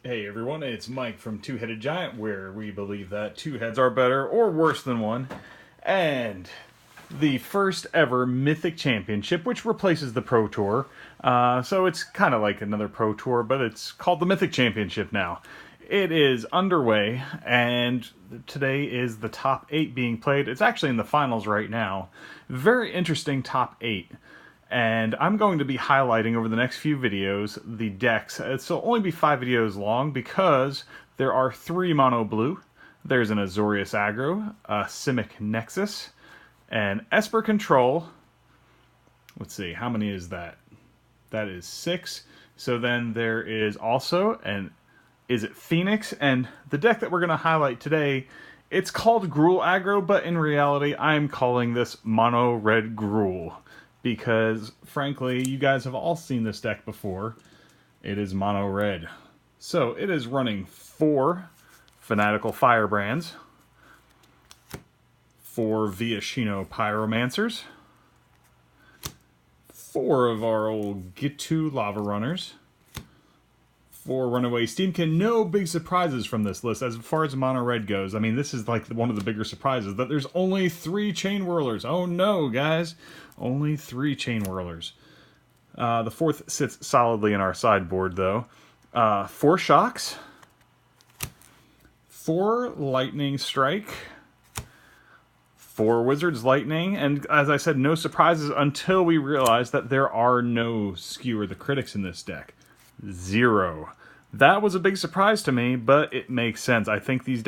Hey everyone, it's Mike from Two-Headed Giant, where we believe that two heads are better or worse than one. And the first ever Mythic Championship, which replaces the Pro Tour. So it's kind of like another Pro Tour, but it's called the Mythic Championship now. It is underway, and today is the top 8 being played. It's actually in the finals right now. Very interesting top 8. And I'm going to be highlighting over the next few videos the decks. It'll only be 5 videos long because there are 3 mono blue. There's an Azorius Aggro, a Simic Nexus, an Esper Control. Let's see, how many is that? That is 6. So then there is also is it Phoenix? And the deck that we're going to highlight today, it's called Gruul Aggro, but in reality I'm calling this Mono Red Gruul. Because, frankly, you guys have all seen this deck before. It is mono red. So, it is running 4 Fanatical Firebrands, 4 Viashino Pyromancers, 4 of our old Gitu Lava Runners, 4 Runaway Steamkin. No big surprises from this list as far as mono red goes. I mean, this is like one of the bigger surprises, that there's only 3 Chain Whirlers. Oh no, guys. Only 3 Chain Whirlers. The 4th sits solidly in our sideboard, though. 4 Shocks, 4 Lightning Strike, 4 Wizard's Lightning, and as I said, no surprises until we realize that there are no Skewer the Critics in this deck. 0. That was a big surprise to me, but it makes sense. I think these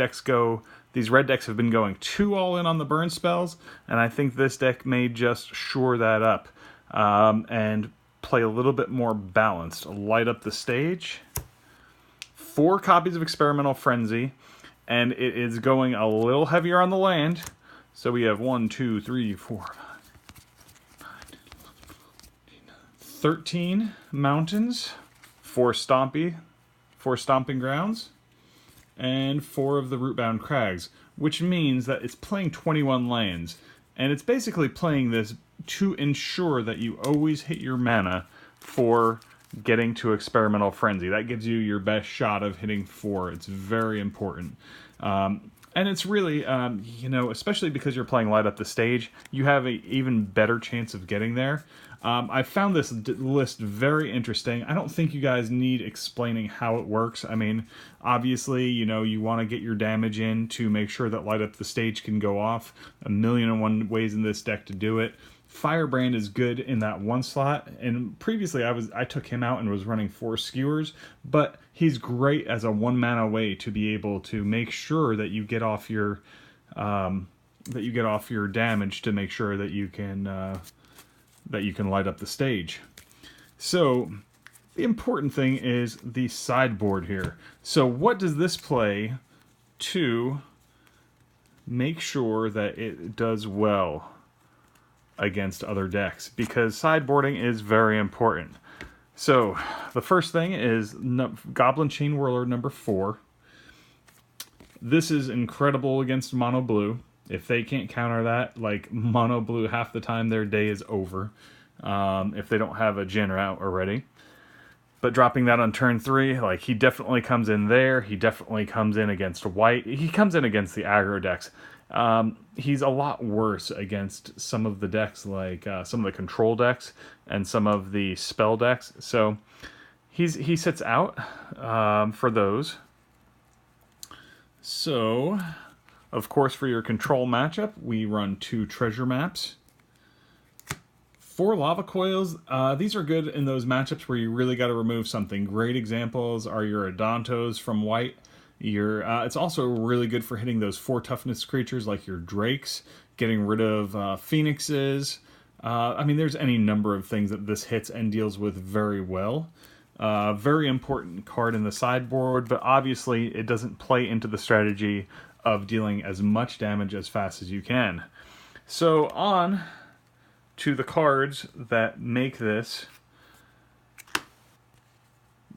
red decks have been going too all in on the burn spells, and I think this deck may just shore that up and play a little bit more balanced. Light up the stage. 4 copies of Experimental Frenzy, and it is going a little heavier on the land. So we have 1, 2, 3, 4, 5, 13 mountains, 4 stomping grounds, and 4 of the Rootbound Crags, which means that it's playing 21 lands. And it's basically playing this to ensure that you always hit your mana for getting to Experimental Frenzy. That gives you your best shot of hitting 4. It's very important. And it's really, especially because you're playing Light Up the Stage, you have an even better chance of getting there. I found this list very interesting. I don't think you guys need explaining how it works. I mean, obviously, you want to get your damage in to make sure that Light Up the Stage can go off. 1,000,001 ways in this deck to do it. Firebrand is good in that 1 slot, and previously I took him out and was running 4 skewers, but he's great as a 1 mana way to be able to make sure that you get off your damage to make sure that you can light up the stage. So the important thing is the sideboard here. So what does this play to make sure that it does well against other decks? Because sideboarding is very important. So the first thing is Goblin Chain Whirler number 4. This is incredible against mono blue. If they can't counter that, like, mono blue, half the time their day is over. If they don't have a Jin out already. But dropping that on turn 3, like, he definitely comes in there. He definitely comes in against white. He comes in against the aggro decks. He's a lot worse against some of the decks, like some of the control decks and some of the spell decks. So he sits out for those. So, of course, for your control matchup, we run 2 treasure maps. 4 lava coils. These are good in those matchups where you really got to remove something. Great examples are your Adantos from white. It's also really good for hitting those 4 toughness creatures like your Drakes, getting rid of Phoenixes. I mean, there's any number of things that this hits and deals with very well. Very important card in the sideboard, but obviously it doesn't play into the strategy of dealing as much damage as fast as you can. So on to the cards that make this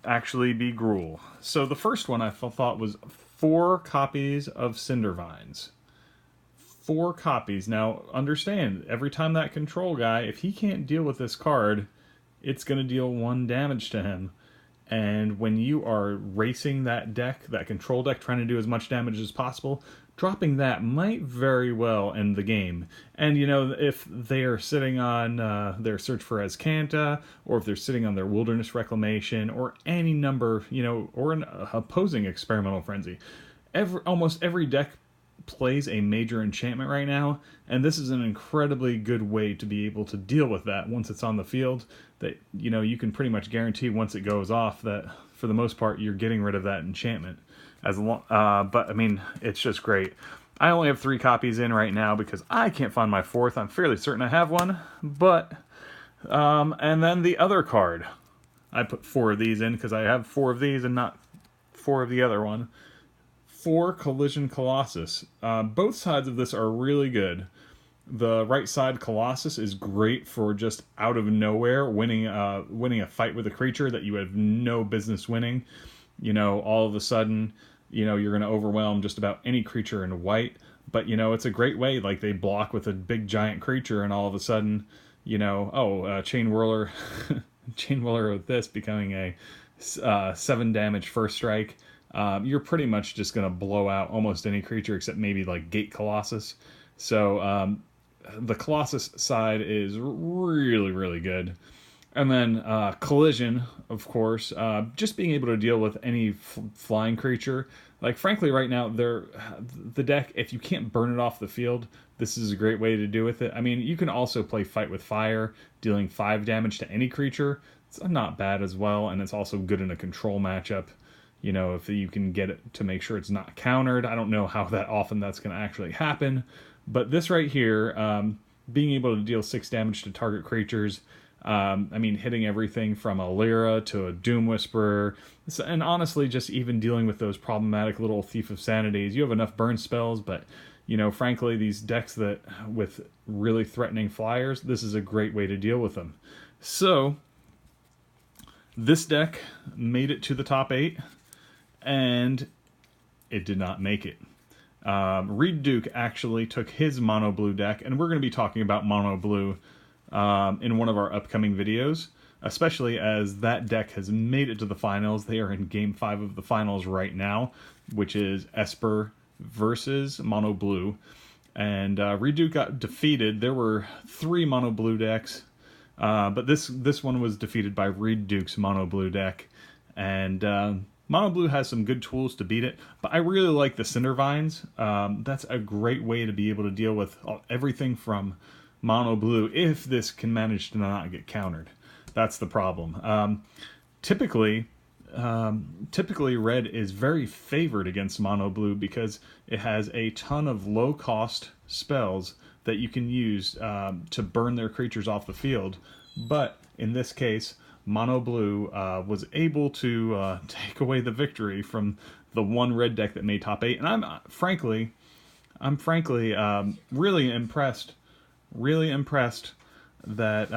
actually be Gruul. So the first one I thought was 4 copies of Cindervines. 4 copies. Now, understand, every time that control guy, if he can't deal with this card, it's going to deal 1 damage to him. And when you are racing that deck, that control deck, trying to do as much damage as possible, dropping that might very well end the game. And, if they are sitting on their Search for Azcanta, or if they're sitting on their Wilderness Reclamation, or any number, or an opposing Experimental Frenzy, almost every deck plays a major enchantment right now, and this is an incredibly good way to be able to deal with that once it's on the field. That you can pretty much guarantee once it goes off that for the most part you're getting rid of that enchantment. But I mean, it's just great. I only have 3 copies in right now because I can't find my 4th. I'm fairly certain I have one, but and then the other card, I put 4 of these in because I have 4 of these and not 4 of the other one. 4 Collision Colossus. Both sides of this are really good. The right side Colossus is great for just out of nowhere winning a fight with a creature that you have no business winning. All of a sudden, you're going to overwhelm just about any creature in white. But, it's a great way. Like, they block with a big giant creature, and all of a sudden, Chain Whirler, Chain Whirler with this becoming a 7 damage first strike. You're pretty much just going to blow out almost any creature except maybe like Gate Colossus. So the Colossus side is really, really good. And then Collision, of course, just being able to deal with any flying creature. Like, frankly, right now, the deck, if you can't burn it off the field, this is a great way to do with it. I mean, you can also play Fight with Fire, dealing 5 damage to any creature. It's not bad as well, and it's also good in a control matchup. If you can get it to make sure it's not countered. I don't know how that often that's going to actually happen. But this right here, being able to deal 6 damage to target creatures, hitting everything from a Lyra to a Doom Whisperer, and honestly, just even dealing with those problematic little Thief of Sanities. You have enough burn spells, but, frankly, these decks that with really threatening flyers, this is a great way to deal with them. So, this deck made it to the top 8. And it did not make it. Reed Duke actually took his mono blue deck, and we're going to be talking about mono blue in one of our upcoming videos, especially as that deck has made it to the finals. They are in Game 5 of the finals right now, which is Esper versus mono blue. And Reed Duke got defeated. There were 3 mono blue decks, but this one was defeated by Reed Duke's mono blue deck. And Mono Blue has some good tools to beat it, but I really like the Cinder Vines. That's a great way to be able to deal with everything from Mono Blue if this can manage to not get countered. That's the problem. Typically, Red is very favored against Mono Blue because it has a ton of low-cost spells that you can use to burn their creatures off the field. But in this case, Mono Blue was able to take away the victory from the one red deck that made top 8, and I'm frankly really impressed that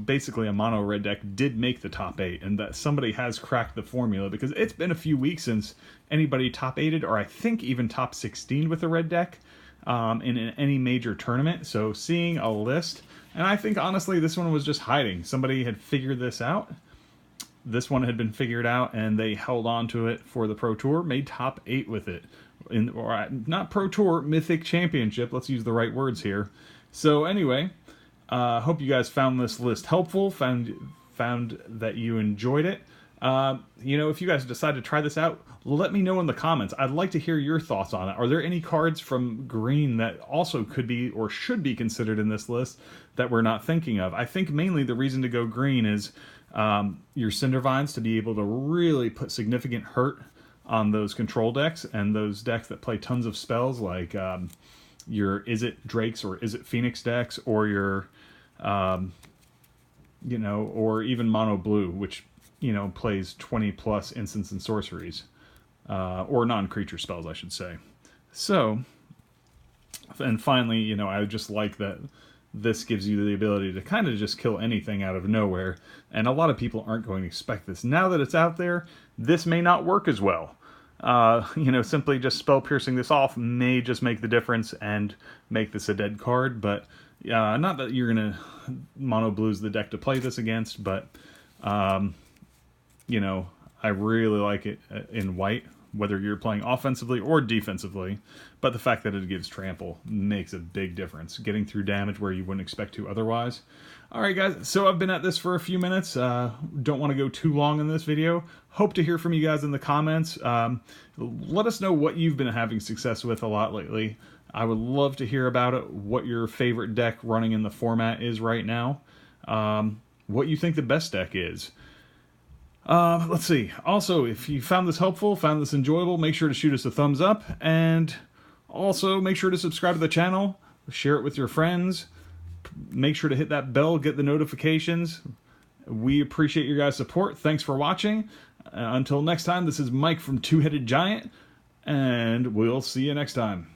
basically a mono red deck did make the top 8, and that somebody has cracked the formula, because it's been a few weeks since anybody top 8'd, or I think even top 16 with a red deck in any major tournament. So seeing a list. And I think, honestly, this one was just hiding. Somebody had figured this out. This one had been figured out, and they held on to it for the Pro Tour, made top 8 with it. Not Pro Tour, Mythic Championship. Let's use the right words here. So anyway, hope you guys found this list helpful, found that you enjoyed it. If you guys decide to try this out, let me know in the comments. I'd like to hear your thoughts on it. Are there any cards from green that also could be or should be considered in this list that we're not thinking of? I think mainly the reason to go green is your Cinder Vines, to be able to really put significant hurt on those control decks and those decks that play tons of spells, like your Is It Drakes or Is It Phoenix decks, or your or even mono blue, which plays 20 plus instants and sorceries, or non-creature spells, I should say. So, and finally, I just like that this gives you the ability to kind of just kill anything out of nowhere, and a lot of people aren't going to expect this. Now that it's out there, this may not work as well. Simply just spell piercing this off may just make the difference and make this a dead card, but not that you're going to mono blues the deck to play this against, but you know, I really like it in white, whether you're playing offensively or defensively. But the fact that it gives trample makes a big difference, getting through damage where you wouldn't expect to otherwise. Alright guys, so I've been at this for a few minutes. Don't want to go too long in this video. Hope to hear from you guys in the comments. Let us know what you've been having success with a lot lately. I would love to hear about it, what your favorite deck running in the format is right now, what you think the best deck is. Let's see. Also, if you found this helpful, found this enjoyable, make sure to shoot us a thumbs up, and also make sure to subscribe to the channel, share it with your friends, make sure to hit that bell, get the notifications. We appreciate your guys' support. Thanks for watching. Until next time, this is Mike from Two-Headed Giant, and we'll see you next time.